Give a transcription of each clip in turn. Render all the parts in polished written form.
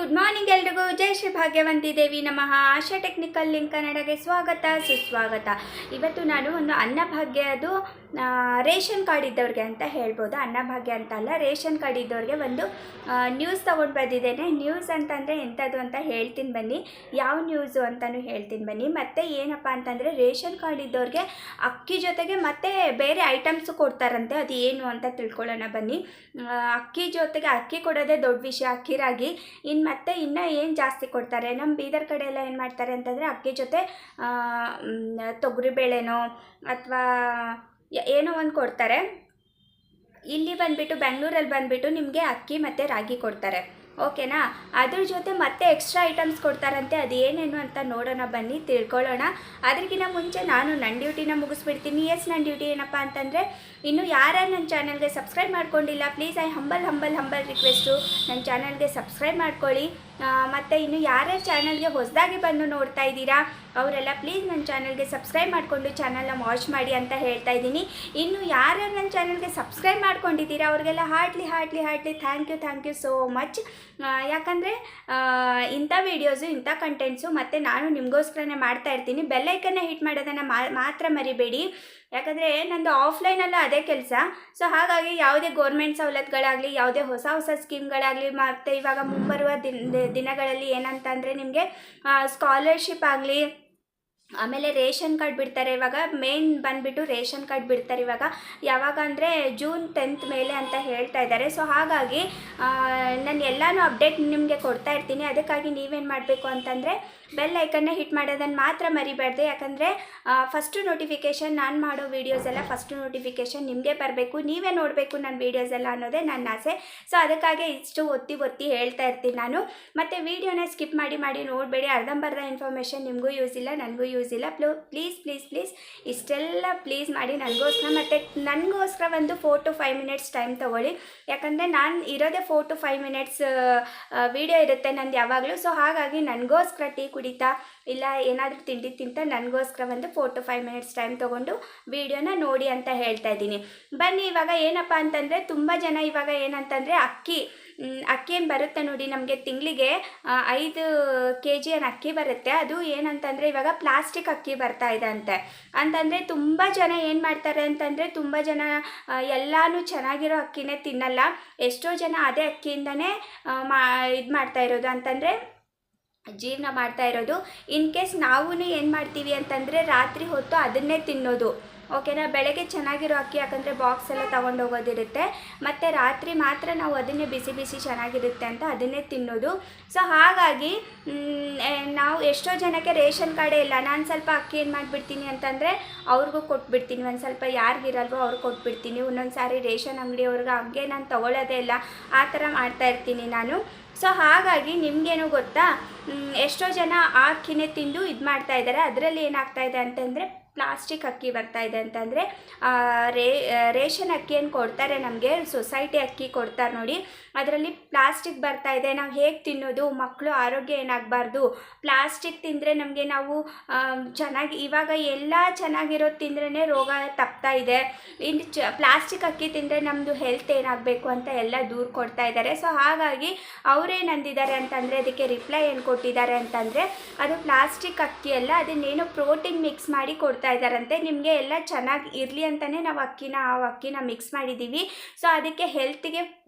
Good morning ಎಲ್ರಿಗೂ. ಜೈ ಶ್ರೀ ಭಾಗ್ಯವಂತಿ ದೇವಿ ನಮಃ. ಆಶಾ technical link ಕನ್ನಡಗೆ ಸ್ವಾಗತ ಸುಸ್ವಾಗತ. ಇವತ್ತು ನಾನು ಒಂದು ಅನ್ನಭಾಗ್ಯದು ರೇಷನ್ ಕಾರ್ಡ್ ಇದ್ದವ್ರಿಗೆ ಅಂತ ಹೇಳ್ಬೋದು. ಅನ್ನಭಾಗ್ಯ ಅಂತ ಅಲ್ಲ, ರೇಷನ್ ಕಾರ್ಡ್ ಇದ್ದವ್ರಿಗೆ ಒಂದು ನ್ಯೂಸ್ ತೊಗೊಂಡು ಬಂದಿದ್ದೇನೆ. ನ್ಯೂಸ್ ಅಂತಂದರೆ ಎಂಥದ್ದು ಅಂತ ಹೇಳ್ತೀನಿ ಬನ್ನಿ, ಯಾವ ನ್ಯೂಸು ಅಂತಲೂ ಹೇಳ್ತೀನಿ ಬನ್ನಿ. ಮತ್ತು ಏನಪ್ಪ ಅಂತಂದರೆ ರೇಷನ್ ಕಾರ್ಡ್ ಇದ್ದವ್ರಿಗೆ ಅಕ್ಕಿ ಜೊತೆಗೆ ಮತ್ತು ಬೇರೆ ಐಟಮ್ಸು ಕೊಡ್ತಾರಂತೆ. ಅದು ಏನು ಅಂತ ತಿಳ್ಕೊಳ್ಳೋಣ ಬನ್ನಿ. ಅಕ್ಕಿ ಜೊತೆಗೆ ಅಕ್ಕಿ ಕೊಡೋದೇ ದೊಡ್ಡ ವಿಷಯ, ಅಕ್ಕಿ ರಾಗಿ. ಮತ್ತು ಇನ್ನೂ ಏನು ಜಾಸ್ತಿ ಕೊಡ್ತಾರೆ, ನಮ್ಮ ಬೀದರ್ ಕಡೆ ಎಲ್ಲ ಏನು ಮಾಡ್ತಾರೆ ಅಂತಂದರೆ ಅಕ್ಕಿ ಜೊತೆ ತೊಗರಿಬೇಳೆನೋ ಅಥವಾ ಏನೋ ಒಂದು ಕೊಡ್ತಾರೆ. ಇಲ್ಲಿ ಬಂದುಬಿಟ್ಟು ಬೆಂಗಳೂರಲ್ಲಿ ಬಂದುಬಿಟ್ಟು ನಿಮಗೆ ಅಕ್ಕಿ ಮತ್ತು ರಾಗಿ ಕೊಡ್ತಾರೆ, ಓಕೆನಾ. ಅದ್ರ ಜೊತೆ ಮತ್ತೆ ಎಕ್ಸ್ಟ್ರಾ ಐಟಮ್ಸ್ ಕೊಡ್ತಾರಂತೆ. ಅದು ಏನೇನು ಅಂತ ನೋಡೋಣ ಬನ್ನಿ, ತಿಳ್ಕೊಳ್ಳೋಣ. ಅದಕ್ಕಿಂತ ಮುಂಚೆ ನಾನು ನನ್ನ ಡ್ಯೂಟಿನ ಮುಗಿಸ್ಬಿಡ್ತೀನಿ. ನನ್ನ ಡ್ಯೂಟಿ ಏನಪ್ಪ ಅಂತಂದರೆ, ಇನ್ನು ಯಾರ್ಯಾರು ನನ್ನ ಚಾನಲ್ಗೆ ಸಬ್ಸ್ಕ್ರೈಬ್ ಮಾಡ್ಕೊಂಡಿಲ್ಲ, ಪ್ಲೀಸ್ ಐ ಹಂಬಲ್ ರಿಕ್ವೆಸ್ಟು, ನನ್ನ ಚಾನಲ್ಗೆ ಸಬ್ಸ್ಕ್ರೈಬ್ ಮಾಡ್ಕೊಳ್ಳಿ. ಮತ್ತು ಇನ್ನು ಯಾರ್ಯಾರು ಚಾನಲ್ಗೆ ಹೊಸದಾಗಿ ಬಂದು ನೋಡ್ತಾ ಇದ್ದೀರಾ ಅವರೆಲ್ಲ ಪ್ಲೀಸ್ ನನ್ನ ಚಾನಲ್ಗೆ ಸಬ್ಸ್ಕ್ರೈಬ್ ಮಾಡಿಕೊಂಡು ಚಾನಲ್ನ ವಾಚ್ ಮಾಡಿ ಅಂತ ಹೇಳ್ತಾ ಇದ್ದೀನಿ. ಇನ್ನು ಯಾರ್ಯಾರು ನನ್ನ ಚಾನಲ್ಗೆ ಸಬ್ಸ್ಕ್ರೈಬ್ ಮಾಡ್ಕೊಂಡಿದ್ದೀರಾ ಅವ್ರಿಗೆಲ್ಲ heartly thank you so much. ಯಾಕಂದರೆ ಇಂಥ ವೀಡಿಯೋಸು, ಇಂಥ ಕಂಟೆಂಟ್ಸು ಮತ್ತು ನಾನು ನಿಮಗೋಸ್ಕರನೇ ಮಾಡ್ತಾ ಇರ್ತೀನಿ. ಬೆಲ್ಲೈಕನ್ನ ಹಿಟ್ ಮಾಡೋದನ್ನು ಮಾತ್ರ ಮರಿಬೇಡಿ. ಯಾಕಂದರೆ ನಂದು ಆಫ್ಲೈನಲ್ಲ ಅದೇ ಕೆಲಸ. ಸೊ ಹಾಗಾಗಿ ಯಾವುದೇ ಗೋರ್ಮೆಂಟ್ ಸವಲತ್ತುಗಳಾಗಲಿ, ಯಾವುದೇ ಹೊಸ ಸ್ಕೀಮ್ಗಳಾಗಲಿ, ಮತ್ತು ಇವಾಗ ಮುಂಬರುವ ದಿನಗಳಲ್ಲಿ ಏನಂತಂದರೆ ನಿಮಗೆ ಸ್ಕಾಲರ್ಶಿಪ್ ಆಗಲಿ, ಆಮೇಲೆ ರೇಷನ್ ಕಾರ್ಡ್ ಬಿಡ್ತಾರೆ. ಇವಾಗ ಮೇನ್ ಬಂದುಬಿಟ್ಟು ರೇಷನ್ ಕಾರ್ಡ್ ಬಿಡ್ತಾರೆ ಇವಾಗ. ಯಾವಾಗ ಅಂದರೆ ಜೂನ್ 10th ಮೇಲೆ ಅಂತ ಹೇಳ್ತಾ ಇದ್ದಾರೆ. ಸೊ ಹಾಗಾಗಿ ನಾನು ಎಲ್ಲನೂ ಅಪ್ಡೇಟ್ ನಿಮಗೆ ಕೊಡ್ತಾ ಇರ್ತೀನಿ. ಅದಕ್ಕಾಗಿ ನೀವೇನು ಮಾಡಬೇಕು ಅಂತಂದರೆ ಬೆಲ್ ಐಕನ್ನ ಹಿಟ್ ಮಾಡೋದನ್ನು ಮಾತ್ರ ಮರಿಬಾರ್ದು. ಯಾಕಂದರೆ ಫಸ್ಟು ನೋಟಿಫಿಕೇಷನ್, ನಾನು ಮಾಡೋ ವೀಡಿಯೋಸ್ ಎಲ್ಲ ಫಸ್ಟು ನೋಟಿಫಿಕೇಷನ್ ನಿಮಗೆ ಬರಬೇಕು, ನೀವೇ ನೋಡಬೇಕು ನನ್ನ ವೀಡಿಯೋಸ್ ಎಲ್ಲ ಅನ್ನೋದೇ ನನ್ನ ಆಸೆ. ಸೊ ಅದಕ್ಕಾಗಿ ಇಷ್ಟು ಒತ್ತಿ ಹೇಳ್ತಾ ಇರ್ತೀನಿ ನಾನು. ಮತ್ತು ವೀಡಿಯೋನ ಸ್ಕಿಪ್ ಮಾಡಿ ನೋಡಬೇಡಿ. ಅರ್ಧಂಬರ್ಧ ಇನ್ಫಾರ್ಮೇಷನ್ ನಿಮಗೂ ಯೂಸ್ ಇಲ್ಲ, ನನಗೂ ಯೂಸ್ ಇಲ್ಲ. ಪ್ಲೀಸ್ ಇಷ್ಟೆಲ್ಲ ಪ್ಲೀಸ್ ಮಾಡಿ ನನಗೋಸ್ಕರ. ಮತ್ತು ನನಗೋಸ್ಕರ ಒಂದು 4 to 5 minutes ಟೈಮ್ ತೊಗೊಳ್ಳಿ. ಯಾಕಂದರೆ ನಾನು ಇರೋದೇ 4 to 5 minutes ವೀಡಿಯೋ ಇರುತ್ತೆ ನಂದು ಯಾವಾಗಲೂ. ಸೊ ಹಾಗಾಗಿ ನನಗೋಸ್ಕರ ಟೀ ಕುಡಿತಾ ಇಲ್ಲ ಏನಾದರೂ ತಿಂಡಿ ತಿಂತ ನನಗೋಸ್ಕರ ಒಂದು 4 to 5 minutes ಟೈಮ್ ತೊಗೊಂಡು ವೀಡಿಯೋನ ನೋಡಿ ಅಂತ ಹೇಳ್ತಾ ಇದ್ದೀನಿ. ಬನ್ನಿ, ಇವಾಗ ಏನಪ್ಪ ಅಂತಂದರೆ ತುಂಬ ಜನ ಇವಾಗ ಏನಂತಂದರೆ ಅಕ್ಕಿ ಏನು ಬರುತ್ತೆ ನೋಡಿ, ನಮಗೆ ತಿಂಗಳಿಗೆ 5 kg ಅಕ್ಕಿ ಬರುತ್ತೆ. ಅದು ಏನಂತಂದರೆ ಇವಾಗ ಪ್ಲಾಸ್ಟಿಕ್ ಅಕ್ಕಿ ಬರ್ತಾ ಇದೆ ಅಂತಂದರೆ ತುಂಬ ಜನ ಏನು ಮಾಡ್ತಾರೆ ಅಂತಂದರೆ, ತುಂಬ ಜನ ಎಲ್ಲನೂ ಚೆನ್ನಾಗಿರೋ ಅಕ್ಕಿನೇ ತಿನ್ನಲ್ಲ. ಎಷ್ಟೋ ಜನ ಅದೇ ಅಕ್ಕಿಯಿಂದನೇ ಇದು ಮಾಡ್ತಾ ಇರೋದು, ಅಂತಂದರೆ ಜೀವನ ಮಾಡ್ತಾ ಇರೋದು. ಇನ್ ಕೇಸ್ ನಾವೂ ಏನು ಮಾಡ್ತೀವಿ ಅಂತಂದರೆ ರಾತ್ರಿ ಹೊತ್ತು ಅದನ್ನೇ ತಿನ್ನೋದು, ಓಕೆನಾ. ಬೆಳಗ್ಗೆ ಚೆನ್ನಾಗಿರೋ ಅಕ್ಕಿ, ಯಾಕಂದರೆ ಬಾಕ್ಸ್ ಎಲ್ಲ ತೊಗೊಂಡೋಗೋದಿರುತ್ತೆ, ಮತ್ತು ರಾತ್ರಿ ಮಾತ್ರ ನಾವು ಅದನ್ನೇ ಬಿಸಿ ಚೆನ್ನಾಗಿರುತ್ತೆ ಅಂತ ಅದನ್ನೇ ತಿನ್ನೋದು. ಸೊ ಹಾಗಾಗಿ ನಾವು ಎಷ್ಟೋ ಜನಕ್ಕೆ ರೇಷನ್ ಕಾರ್ಡೇ ಇಲ್ಲ. ನಾನು ಸ್ವಲ್ಪ ಅಕ್ಕಿ ಏನು ಮಾಡಿಬಿಡ್ತೀನಿ ಅಂತಂದರೆ ಅವ್ರಿಗೂ ಕೊಟ್ಬಿಡ್ತೀನಿ. ಒಂದು ಸ್ವಲ್ಪ ಯಾರಿಗಿರಲ್ವೋ ಅವ್ರಿಗೆ ಕೊಟ್ಬಿಡ್ತೀನಿ. ಒಂದೊಂದು ಸಾರಿ ರೇಷನ್ ಅಂಗಡಿಯವ್ರಿಗೆ ಹಂಗೆ ನಾನು ತೊಗೊಳ್ಳೋದೇ ಇಲ್ಲ, ಆ ಥರ ಮಾಡ್ತಾಯಿರ್ತೀನಿ ನಾನು. ಸೊ ಹಾಗಾಗಿ ನಿಮಗೇನು ಗೊತ್ತಾ, ಎಷ್ಟೋ ಜನ ಆ ಅಕ್ಕಿನೇ ತಿಂದು ಇದು ಮಾಡ್ತಾ ಇದ್ದಾರೆ. ಅದರಲ್ಲಿ ಏನಾಗ್ತಾಯಿದೆ ಅಂತಂದರೆ ಪ್ಲಾಸ್ಟಿಕ್ ಅಕ್ಕಿ ಬರ್ತಾ ಇದೆ ಅಂತಂದರೆ ರೇಷನ್ ಅಕ್ಕಿಯನ್ನು ಕೊಡ್ತಾರೆ ನಮಗೆ, ಸೊಸೈಟಿ ಅಕ್ಕಿ ಕೊಡ್ತಾರೆ ನೋಡಿ, ಅದರಲ್ಲಿ ಪ್ಲಾಸ್ಟಿಕ್ ಬರ್ತಾ ಇದೆ. ನಾವು ಹೇಗೆ ತಿನ್ನೋದು, ಮಕ್ಕಳು ಆರೋಗ್ಯ ಏನಾಗಬಾರ್ದು. ಪ್ಲಾಸ್ಟಿಕ್ ತಿಂದರೆ ನಮಗೆ ನಾವು ಇವಾಗ ಎಲ್ಲ ಚೆನ್ನಾಗಿರೋದು ತಿಂದ್ರೇ ರೋಗ ತಪ್ತಾ ಇದೆ. ಇನ್ನು ಪ್ಲಾಸ್ಟಿಕ್ ಅಕ್ಕಿ ತಿಂದರೆ ನಮ್ಮದು ಹೆಲ್ತ್ ಏನಾಗಬೇಕು ಅಂತ ಎಲ್ಲ ದೂರ ಕೊಡ್ತಾ ಇದ್ದಾರೆ. ಸೊ ಹಾಗಾಗಿ ಅವರೇನಂದಿದ್ದಾರೆ ಅಂತಂದರೆ, ಅದಕ್ಕೆ ರಿಪ್ಲೈ ಏನು ಕೊಟ್ಟಿದ್ದಾರೆ ಅಂತಂದರೆ, ಅದು ಪ್ಲಾಸ್ಟಿಕ್ ಅಕ್ಕಿ ಅಲ್ಲ, ಅದನ್ನೇನೋ ಪ್ರೋಟೀನ್ ಮಿಕ್ಸ್ ಮಾಡಿ ಕೊಡ್ತಾ ಇದ್ದಾರಂತೆ. ನಿಮಗೆ ಎಲ್ಲ ಚೆನ್ನಾಗಿ ಇರಲಿ ಅಂತಲೇ ನಾವು ಅಕ್ಕಿನ ಮಿಕ್ಸ್ ಮಾಡಿದ್ದೀವಿ. ಸೊ ಅದಕ್ಕೆ ಹೆಲ್ತಿಗೆ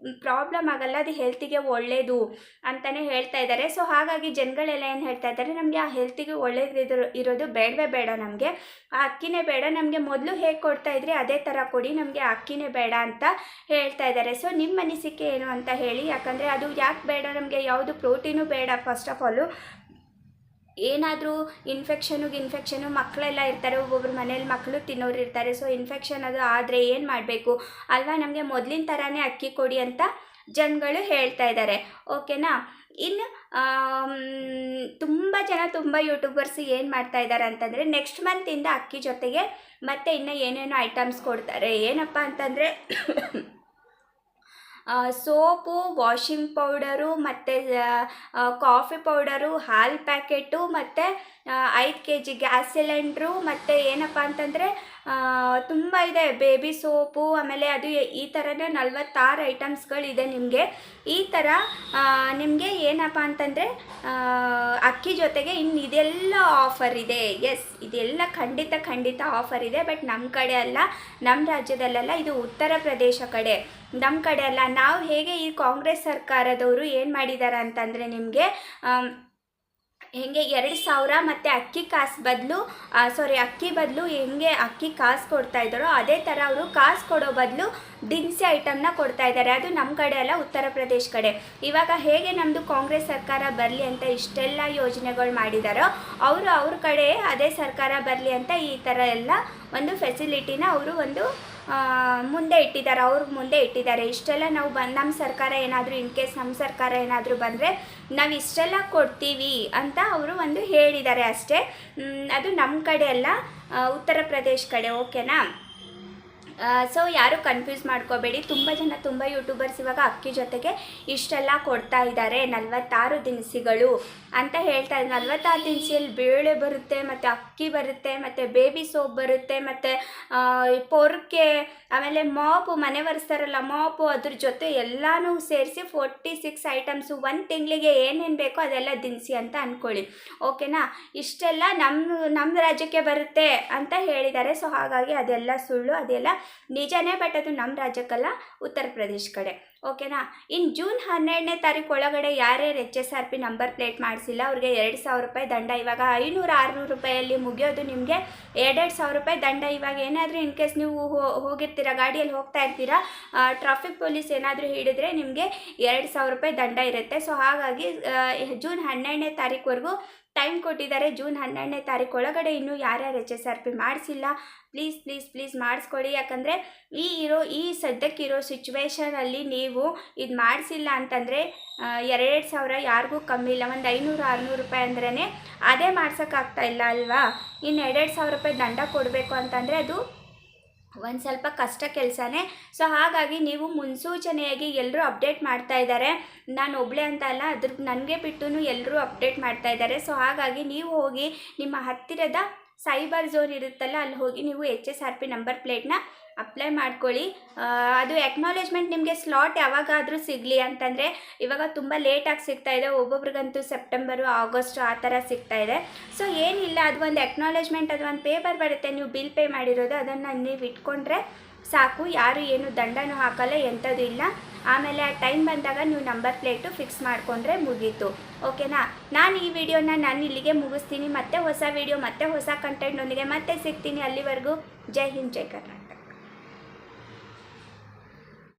ಪ್ರಾಬ್ಲಮ್ ಆಗಲ್ಲ, ಅದು ಹೆಲ್ತಿಗೆ ಒಳ್ಳೆಯದು ಅಂತಲೇ ಹೇಳ್ತಾ ಇದ್ದಾರೆ. ಸೊ ಹಾಗಾಗಿ ಜನಗಳೆಲ್ಲ ಏನು ಹೇಳ್ತಾ ಇದ್ದಾರೆ, ನಮಗೆ ಆ ಹೆಲ್ತಿಗೆ ಒಳ್ಳೇದು ಇರೋದು ಬೇಡ, ನಮಗೆ ಆ ಅಕ್ಕಿನೇ ಬೇಡ, ನಮಗೆ ಮೊದಲು ಹೇಗೆ ಕೊಡ್ತಾ ಇದ್ರಿ ಅದೇ ಥರ ಕೊಡಿ, ನಮಗೆ ಆ ಅಕ್ಕಿನೇ ಬೇಡ ಅಂತ ಹೇಳ್ತಾ ಇದ್ದಾರೆ. ಸೊ ನಿಮ್ಮ ಅನಿಸಿಕೆ ಏನು ಅಂತ ಹೇಳಿ. ಯಾಕಂದರೆ ಅದು ಯಾಕೆ ಬೇಡ, ನಮಗೆ ಯಾವುದು ಪ್ರೋಟೀನು ಬೇಡ. ಫಸ್ಟ್ ಆಫ್ ಆಲು ಏನಾದರೂ ಇನ್ಫೆಕ್ಷನು ಮಕ್ಕಳೆಲ್ಲ ಇರ್ತಾರೆ, ಒಬ್ಬೊಬ್ರು ಮನೇಲಿ ಮಕ್ಕಳು ತಿನ್ನೋರು ಇರ್ತಾರೆ. ಸೊ ಇನ್ಫೆಕ್ಷನ್ ಅದು ಆದರೆ ಏನು ಮಾಡಬೇಕು ಅಲ್ವಾ, ನಮಗೆ ಮೊದಲಿನ ಥರನೇ ಅಕ್ಕಿ ಕೊಡಿ ಅಂತ ಜನಗಳು ಹೇಳ್ತಾ ಇದ್ದಾರೆ, ಓಕೆನಾ. ಇನ್ನು ತುಂಬ ಯೂಟ್ಯೂಬರ್ಸ್ ಏನು ಮಾಡ್ತಾ ಇದ್ದಾರೆ ಅಂತಂದರೆ, ನೆಕ್ಸ್ಟ್ ಮಂತಿಂದ ಅಕ್ಕಿ ಜೊತೆಗೆ ಮತ್ತು ಇನ್ನೂ ಏನೇನೋ ಐಟಮ್ಸ್ ಕೊಡ್ತಾರೆ. ಏನಪ್ಪ ಅಂತಂದರೆ ಸೋಪು, ವಾಷಿಂಗ್ ಪೌಡರು ಮತ್ತು ಕಾಫಿ ಪೌಡರು, ಹಾಲು ಪ್ಯಾಕೆಟು ಮತ್ತು 5 kg ಗ್ಯಾಸ್ ಸಿಲಿಂಡ್ರು ಮತ್ತು ಏನಪ್ಪ ಅಂತಂದರೆ ತುಂಬ ಇದೆ. ಬೇಬಿ ಸೋಪು, ಆಮೇಲೆ ಅದು ಈ ಥರನೇ 46 ಐಟಮ್ಸ್ಗಳಿದೆ ನಿಮಗೆ. ಈ ಥರ ನಿಮಗೆ ಏನಪ್ಪ ಅಂತಂದರೆ ಅಕ್ಕಿ ಜೊತೆಗೆ ಇನ್ನು ಇದೆಲ್ಲ ಆಫರ್ ಇದೆ. ಎಸ್, ಇದೆಲ್ಲ ಖಂಡಿತ ಆಫರ್ ಇದೆ. ಬಟ್ ನಮ್ಮ ಕಡೆ ಅಲ್ಲ, ನಮ್ಮ ರಾಜ್ಯದಲ್ಲ, ಇದು ಉತ್ತರ ಪ್ರದೇಶ ಕಡೆ. ನಮ್ಮ ಕಡೆ ಅಲ್ಲ. ನಾವು ಹೇಗೆ ಈ ಕಾಂಗ್ರೆಸ್ ಸರ್ಕಾರದವರು ಏನು ಮಾಡಿದ್ದಾರೆ ಅಂತಂದರೆ ನಿಮಗೆ ಹೆಂಗೆ 2000 ಮತ್ತು ಅಕ್ಕಿ ಬದಲು ಹೆಂಗೆ ಅಕ್ಕಿ ಕಾಸು ಕೊಡ್ತಾ ಇದ್ದಾರೋ ಅದೇ ಥರ ಅವರು ಕಾಸು ಕೊಡೋ ಬದಲು ದಿನಸಿ ಐಟಮ್ನ ಕೊಡ್ತಾ ಇದ್ದಾರೆ. ಅದು ನಮ್ಮ ಕಡೆ ಅಲ್ಲ, ಉತ್ತರ ಪ್ರದೇಶ ಕಡೆ. ಇವಾಗ ಹೇಗೆ ನಮ್ಮದು ಕಾಂಗ್ರೆಸ್ ಸರ್ಕಾರ ಬರಲಿ ಅಂತ ಇಷ್ಟೆಲ್ಲ ಯೋಜನೆಗಳು ಮಾಡಿದಾರೋ ಅವ್ರ ಕಡೆ ಅದೇ ಸರ್ಕಾರ ಬರಲಿ ಅಂತ ಈ ಥರ ಎಲ್ಲ ಒಂದು ಫೆಸಿಲಿಟಿನ ಅವರು ಒಂದು ಮುಂದೆ ಇಟ್ಟಿದ್ದಾರೆ. ಇಷ್ಟೆಲ್ಲ ನಾವು ನಮ್ಮ ಸರ್ಕಾರ ಏನಾದರೂ ಇನ್ ಕೇಸ್ ನಮ್ಮ ಸರ್ಕಾರ ಏನಾದರೂ ಬಂದರೆ ನಾವು ಇಷ್ಟೆಲ್ಲ ಕೊಡ್ತೀವಿ ಅಂತ ಅವರು ಒಂದು ಹೇಳಿದ್ದಾರೆ ಅಷ್ಟೇ. ಅದು ನಮ್ಮ ಕಡೆ ಅಲ್ಲ, ಉತ್ತರ ಪ್ರದೇಶ ಕಡೆ. ಓಕೆನಾ? ಸೊ ಯಾರು ಕನ್ಫ್ಯೂಸ್ ಮಾಡ್ಕೋಬೇಡಿ. ತುಂಬ ಯೂಟ್ಯೂಬರ್ಸ್ ಇವಾಗ ಅಕ್ಕಿ ಜೊತೆಗೆ ಇಷ್ಟೆಲ್ಲ ಕೊಡ್ತಾ ಇದ್ದಾರೆ, 46 ದಿನಸಿಗಳು ಅಂತ ಹೇಳ್ತಾ ಇದ್ದಾರೆ. 46 ದಿನಸಿಯಲ್ಲಿ ಬೇಳೆ ಬರುತ್ತೆ, ಮತ್ತು ಅಕ್ಕಿ ಬರುತ್ತೆ, ಮತ್ತು ಬೇಬಿ ಸೋಪ್ ಬರುತ್ತೆ, ಮತ್ತು ಪೊರ್ಕೆ, ಆಮೇಲೆ ಮಾಪು, ಮನೆ ಒರೆಸ್ತಾರಲ್ಲ ಮಾಪು, ಅದ್ರ ಜೊತೆ ಎಲ್ಲನೂ ಸೇರಿಸಿ 46 ಐಟಮ್ಸು. 1 ತಿಂಗಳಿಗೆ ಏನೇನು ಬೇಕೋ ಅದೆಲ್ಲ ದಿನಸಿ ಅಂತ ಅಂದ್ಕೊಳ್ಳಿ. ಓಕೆನಾ? ಇಷ್ಟೆಲ್ಲ ನಮ್ಮ ರಾಜ್ಯಕ್ಕೆ ಬರುತ್ತೆ ಅಂತ ಹೇಳಿದ್ದಾರೆ. ಸೊ ಹಾಗಾಗಿ ಅದೆಲ್ಲ ಸುಳ್ಳು, ಅದೆಲ್ಲ ನಿಜನೇ. ಬಟ್ ಅದು ನಮ್ಮ ರಾಜ್ಯಕ್ಕಲ್ಲ, ಉತ್ತರ ಪ್ರದೇಶ ಕಡೆ. ಓಕೆನಾ? ಇನ್ನು ಜೂನ್ 12ನೇ ತಾರೀಕು ಒಳಗಡೆ ಯಾರ್ಯಾರು HSRP ನಂಬರ್ ಪ್ಲೇಟ್ ಮಾಡಿಸಿಲ್ಲ ಅವ್ರಿಗೆ 2,000 ರೂಪಾಯಿ ದಂಡ. ಇವಾಗ 500-600 ರೂಪಾಯಲ್ಲಿ ಮುಗಿಯೋದು ನಿಮಗೆ 2,000 ರೂಪಾಯಿ ದಂಡ. ಇವಾಗ ಏನಾದರೂ ಇನ್ ಕೇಸ್ ನೀವು ಹೋಗಿರ್ತೀರ, ಗಾಡಿಯಲ್ಲಿ ಹೋಗ್ತಾ ಇರ್ತೀರಾ, ಟ್ರಾಫಿಕ್ ಪೊಲೀಸ್ ಏನಾದರೂ ಹಿಡಿದ್ರೆ ನಿಮಗೆ 2,000 ರೂಪಾಯಿ ದಂಡ ಇರುತ್ತೆ. ಸೊ ಹಾಗಾಗಿ ಜೂನ್ 12ನೇ ತಾರೀಕುವರೆಗೂ ಟೈಮ್ ಕೊಟ್ಟಿದ್ದಾರೆ. ಜೂನ್ 12ನೇ ತಾರೀಕು ಒಳಗಡೆ ಇನ್ನೂ ಯಾರ್ಯಾರು HSRP ಮಾಡಿಸಿಲ್ಲ ಪ್ಲೀಸ್ ಮಾಡಿಸ್ಕೊಳ್ಳಿ. ಯಾಕಂದರೆ ಈ ಸದ್ಯಕ್ಕಿರೋ ಸಿಚುವೇಷನಲ್ಲಿ ನೀವು ಇದು ಮಾಡಿಸಿಲ್ಲ ಅಂತಂದರೆ 2,000 ಯಾರಿಗೂ ಕಮ್ಮಿ ಇಲ್ಲ. ಒಂದು 500-600 ರೂಪಾಯಿ ಅಂದ್ರೇ ಅದೇ ಮಾಡ್ಸೋಕ್ಕಾಗ್ತಾ ಇಲ್ಲ ಅಲ್ವಾ? ಇನ್ನು 2,000 ರೂಪಾಯಿ ದಂಡ ಕೊಡಬೇಕು ಅಂತಂದರೆ ಅದು ಒಂದು ಸ್ವಲ್ಪ ಕಷ್ಟ ಕೆಲಸನೇ. ಸೊ ಹಾಗಾಗಿ ನೀವು ಮುನ್ಸೂಚನೆಯಾಗಿ ಎಲ್ಲರೂ ಅಪ್ಡೇಟ್ ಮಾಡ್ತಾ ಇದ್ದಾರೆ. ನಾನು ಒಬ್ಬಳೇ ಅಂತ ಅಲ್ಲ, ನನಗೆ ಬಿಟ್ಟು ಎಲ್ಲರೂ ಅಪ್ಡೇಟ್ ಮಾಡ್ತಾ ಇದ್ದಾರೆ. ಸೊ ಹಾಗಾಗಿ ನೀವು ಹೋಗಿ ನಿಮ್ಮ ಹತ್ತಿರದ ಸೈಬರ್ ಝೋನ್ ಇರುತ್ತಲ್ಲ, ಅಲ್ಲಿ ಹೋಗಿ ನೀವು HSRP ನಂಬರ್ ಪ್ಲೇಟ್ನ ಅಪ್ಲೈ ಮಾಡ್ಕೊಳ್ಳಿ. ಅದು ಎಕ್ನಾಲೇಜ್ಮೆಂಟ್ ನಿಮಗೆ ಸ್ಲಾಟ್ ಯಾವಾಗಾದರೂ ಸಿಗಲಿ ಅಂತಂದರೆ ಇವಾಗ ತುಂಬ ಲೇಟಾಗಿ ಸಿಗ್ತಾಯಿದೆ. ಒಬ್ಬೊಬ್ರಿಗಂತೂ ಸೆಪ್ಟೆಂಬರು, ಆಗಸ್ಟ್ ಆ ಥರ ಸಿಗ್ತಾಯಿದೆ. ಸೊ ಏನಿಲ್ಲ, ಅದು ಒಂದು ಎಕ್ನಾಲೇಜ್ಮೆಂಟ್, ಅದು ಒಂದು ಪೇಪರ್ ಬರುತ್ತೆ, ನೀವು ಬಿಲ್ ಪೇ ಮಾಡಿರೋದು, ಅದನ್ನು ನೀವು ಇಟ್ಕೊಂಡ್ರೆ ಸಾಕು. ಯಾರು ಏನು ದಂಡನೂ ಹಾಕಲ್ಲ, ಎಂಥದ್ದು ಇಲ್ಲ. ಆಮೇಲೆ ಆ ಟೈಮ್ ಬಂದಾಗ ನೀವು ನಂಬರ್ ಪ್ಲೇಟು ಫಿಕ್ಸ್ ಮಾಡಿಕೊಂಡ್ರೆ ಮುಗೀತು. ಓಕೆನಾ? ನಾನು ಈ ವಿಡಿಯೋನ ಇಲ್ಲಿಗೆ ಮುಗಿಸ್ತೀನಿ. ಮತ್ತೆ ಹೊಸ ವಿಡಿಯೋ, ಮತ್ತೆ ಹೊಸ ಕಂಟೆಂಟ್ನೊಂದಿಗೆ ಮತ್ತೆ ಸಿಗ್ತೀನಿ. ಅಲ್ಲಿವರೆಗೂ ಜೈ ಹಿಂದ್, ಜೈ ಕರ್ನಾಟಕ.